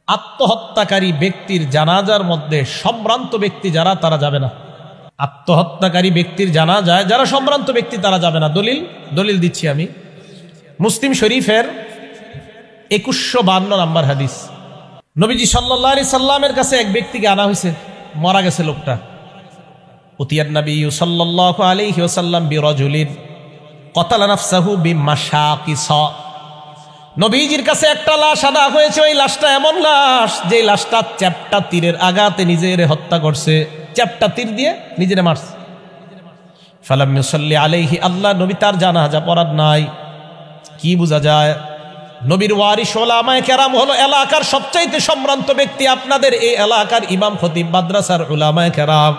আত্মহত্যাকারী ব্যক্তির জানাজার মধ্যে সম্ভ্রান্ত ব্যক্তি যারা, তারা যাবে না। আত্মহত্যাকারী ব্যক্তির জানাজায় যারা সম্ভ্রান্ত ব্যক্তি তারা যাবে না। দলিল দিচ্ছি আমি। মুসলিম শরীফের 2152 নম্বর হাদিস। নবীজি সাল্লাল্লাহু আলাইহি সাল্লামের কাছে এক ব্যক্তিকে আনা হয়েছে, মারা গেছে লোকটা। উতিয়ান নবী সাল্লাল্লাহু আলাইহি ওয়াসাল্লাম বিরাজুলিন ক্বাতালা নাফসাহু বিমাশাকিস। নবীজির কাছে একটা লাশ আনা হয়েছে। ওই লাশটা এমন লাশ যে লাশটা চ্যাপ্টা তীরের আঘাতে নিজের হত্যা করছে, চ্যাপ্টা তীর দিয়ে নিজেরে মারছে। ফালাম ইউসাল্লি আলাইহি, আল্লাহ নবী তার জানাজা পড়ার নাই। কি বোঝা যায়? নবীর ওয়ারিস উলামায়ে কেরাম হলো এলাকার সবচাইতে সম্ভ্রান্ত ব্যক্তি। আপনাদের এই এলাকার ইমাম খতিব, মাদ্রাসার উলামায়ে কেরাম,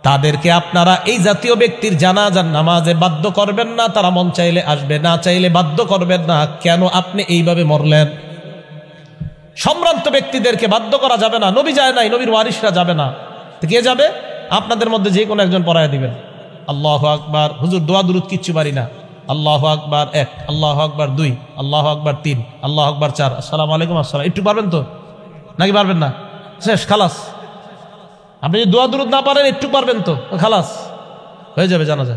তাদেরকে আপনারা এই জাতীয় ব্যক্তির জানাজার নামাজে বাধ্য করবেন না। তারা মন চাইলে আসবে, না চাইলে বাধ্য করবেন না। কেন আপনি এইভাবে মরলেন? সম্ভ্রান্ত ব্যক্তিদেরকে বাধ্য করা যাবে না। নবী যায় নাই, নবীর ওয়ারিসরা যাবে না। তো কে যাবে? আপনাদের মধ্যে যে কোনো একজন পড়ায় দিবেন। আল্লাহু আকবার, হুজুর দোয়া দুরুদ কিচ্ছু পারি না। আল্লাহু আকবার 1, আল্লাহু আকবার 2, আল্লাহু আকবার 3, আল্লাহু আকবার 4, আসসালামু আলাইকুম আসসালাম। একটু পারবেন তো নাকি পারবেন না? শেষ, খালাস। আপনি যদি দোয়া দুরুদ না পারেন, একটু পারবেন তো, খালাস হয়ে যাবে জানাজা।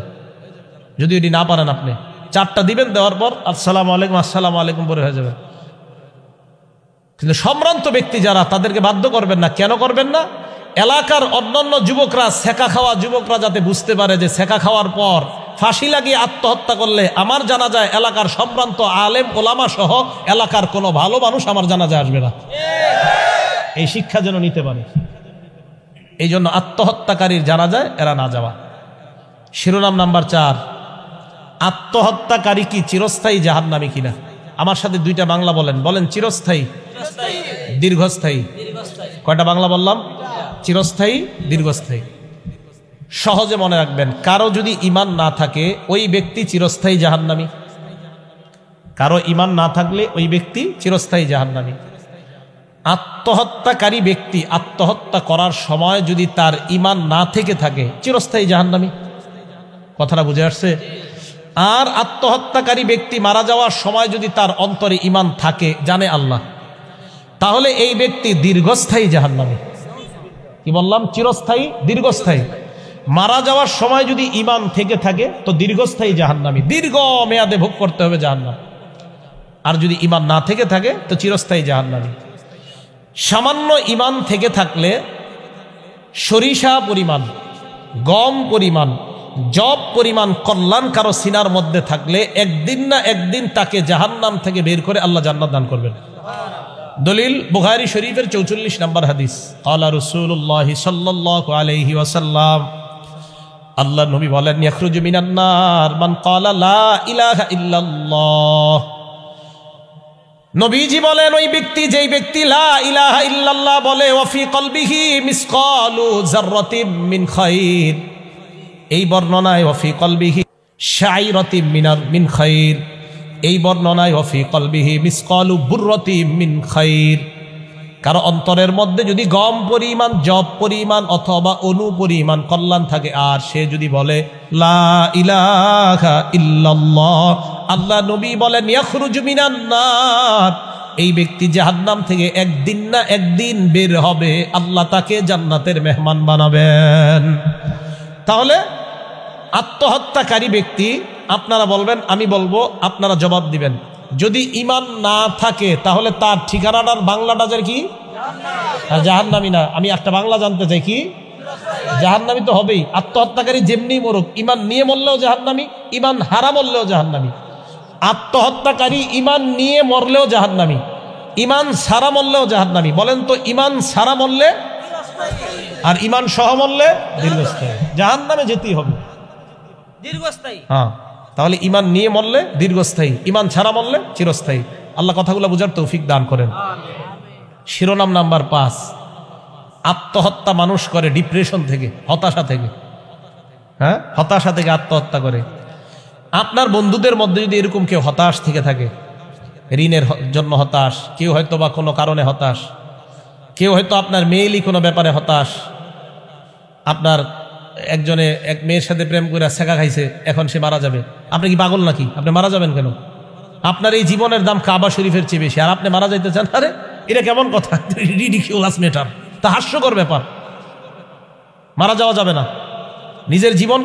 যদি এটি না পারেন, আপনি 4টা দিবেন, দেওয়ার পর আসসালামু আলাইকুম আসসালামু আলাইকুম পরে হয়ে যাবে। কিন্তু সম্ভ্রান্ত ব্যক্তি যারা, তাদেরকে বাধ্য করবেন না। কেন করবেন না? এলাকার অন্যান্য যুবকরা, সেকা খাওয়া যুবকরা যাতে বুঝতে পারে যে সেকা খাওয়ার পর ফাঁসি লাগিয়ে আত্মহত্যা করলে আমার জানাজায় এলাকার সম্ভ্রান্ত আলেম ওলামা সহ এলাকার কোনো ভালো মানুষ আমার জানাজায় আসবে না। এই শিক্ষা যেন নিতে পারে। এই জন্য আত্মহত্যাকারীর জানাজায় এরা না যাওয়া। শিরোনাম নাম্বার 4, আত্মহত্যাকারী কি চিরস্থায়ী জাহান্নামী কিনা? আমার সাথে 2টা বাংলা বলেন। চিরস্থায়ী, দীর্ঘস্থায়ী। কয়টা বাংলা বললাম? চিরস্থায়ী, দীর্ঘস্থায়ী। সহজে মনে রাখবেন, কারো যদি ঈমান না থাকে ওই ব্যক্তি চিরস্থায়ী জাহান্নামী। কারো ঈমান না থাকলে ওই ব্যক্তি চিরস্থায়ী জাহান্নামী। আত্মহত্যাকারী ব্যক্তি আত্মহত্যা করার সময় যদি তার ঈমান না থেকে থাকে, চিরস্থায়ী জাহান্নামী। কথাটা বুঝে আসছে? আর আত্মহত্যাকারী ব্যক্তি মারা যাওয়ার সময় যদি তার অন্তরে ঈমান থাকে, জানে আল্লাহ, তাহলে এই ব্যক্তি দীর্ঘস্থায়ী জাহান্নামী। কি বললাম? চিরস্থায়ী, দীর্ঘস্থায়ী। মারা যাওয়ার সময় যদি ঈমান থেকে থাকে তো দীর্ঘস্থায়ী জাহান্নামী, দীর্ঘ মেয়াদে ভোগ করতে হবে জাহান্নাম। আর যদি ঈমান না থেকে থাকে তো চিরস্থায়ী জাহান্নামী। সামান্য ঈমান থেকে থাকলে, সরিষা পরিমাণ, গম পরিমাণ, জব পরিমাণ কল্যাণ কারো সিনার মধ্যে থাকলে একদিন না একদিন তাকে জাহান্নাম থেকে বের করে আল্লাহ জান্নাত দান করবেন। দলিল বুখারী শরীফের 44 নম্বর হাদিস। ক্বালা রাসূলুল্লাহ সাল্লাল্লাহু আলাইহি ওয়াসাল্লাম, আল্লাহ নবী বলেন, ইয়াখরুজু মিনান নার মান ক্বালা লা ইলাহা ইল্লাল্লাহ। নবীজি বলেন, ওই ব্যক্তি, যেই ব্যক্তি লা ইলাহা ইল্লাল্লাহ বলে, ওয়া ফি কলবিহি মিসকালু যাররাতিন মিন খায়র। এই বর্ণনায় ওয়া ফি কলবিহি শাইরাতিন মিন খায়র, এই বর্ণনায় ওয়া ফি কলবিহি মিসকালু বুররাতিন মিন খায়র। কারো অন্তরের মধ্যে যদি গম পরিমাণ, জব পরিমাণ অথবা অনু পরিমাণ কল্যাণ থাকে, আর সে যদি বলে লা ইলাহা ইল্লাল্লাহ, আল্লাহ নবী বলেন ইয়াখরুজু মিনান নার, এই ব্যক্তি জাহান্নাম থেকে একদিন না একদিন বের হবে, আল্লাহ তাকে জান্নাতের মেহমান বানাবেন। তাহলে আত্মহত্যাকারী ব্যক্তি, আপনারা বলবেন, আমি বলবো, আপনারা জবাব দিবেন। যদি ঈমান না থাকে তাহলে তার ঠিকানাটার বাংলাটা যে কি? জাহান্নামী না। আমি একটা বাংলা জানতে চাই, কি? জাহান্নামী তো হবেই। আত্মহত্যাকারী যেমনি মরুক, ঈমান নিয়ে মরলেও জাহান্নামী, ঈমান হারা মরলেও জাহান্নামী। আত্মহত্যাকারী ঈমান নিয়ে মরলেও জাহান্নামী, ঈমান সারা মরলেও জাহান্নামী। বলেন তো, ঈমান সারা মরলে আর ঈমান সহ মরলে দীর্ঘস্থায়ী, জাহান্নামে যেতেই হবে, দীর্ঘস্থায়ী। হ্যাঁ, তাহলে ঈমান নিয়ে মরলে দীর্ঘস্থায়ী, ঈমান ছাড়া মরলে চিরস্থায়ী। আল্লাহ কথাগুলো বুঝার তৌফিক দান করেন। শিরোনাম নাম্বার 5, আত্মহত্যা মানুষ করে ডিপ্রেশন থেকে, হতাশা থেকে। হ্যাঁ, হতাশা থেকে আত্মহত্যা করে। আপনার বন্ধুদের মধ্যে যদি এরকম কেউ হতাশ থেকে থাকে, ঋণের জন্য হতাশ, কেউ হয়তো বা কোনো কারণে হতাশ, কেউ হয়তো আপনার মেইলি কোনো ব্যাপারে হতাশ, আপনার একজনে এক মেয়ের সাথে প্রেম করে ছেঁকা খাইছে, এখন সে মারা যাবে। আপনি কি পাগল নাকি? আপনি মারা যাবেন কেন? আপনার এই জীবনের দাম কাবা শরীফের চেয়ে বেশি, আর আপনি মারা যাইতে চান? আরে এটা কেমন কথা? রিডিকিউলাস ম্যাটার, তা হাস্যকর ব্যাপার। মারা যাওয়া যাবে না, নিজের জীবন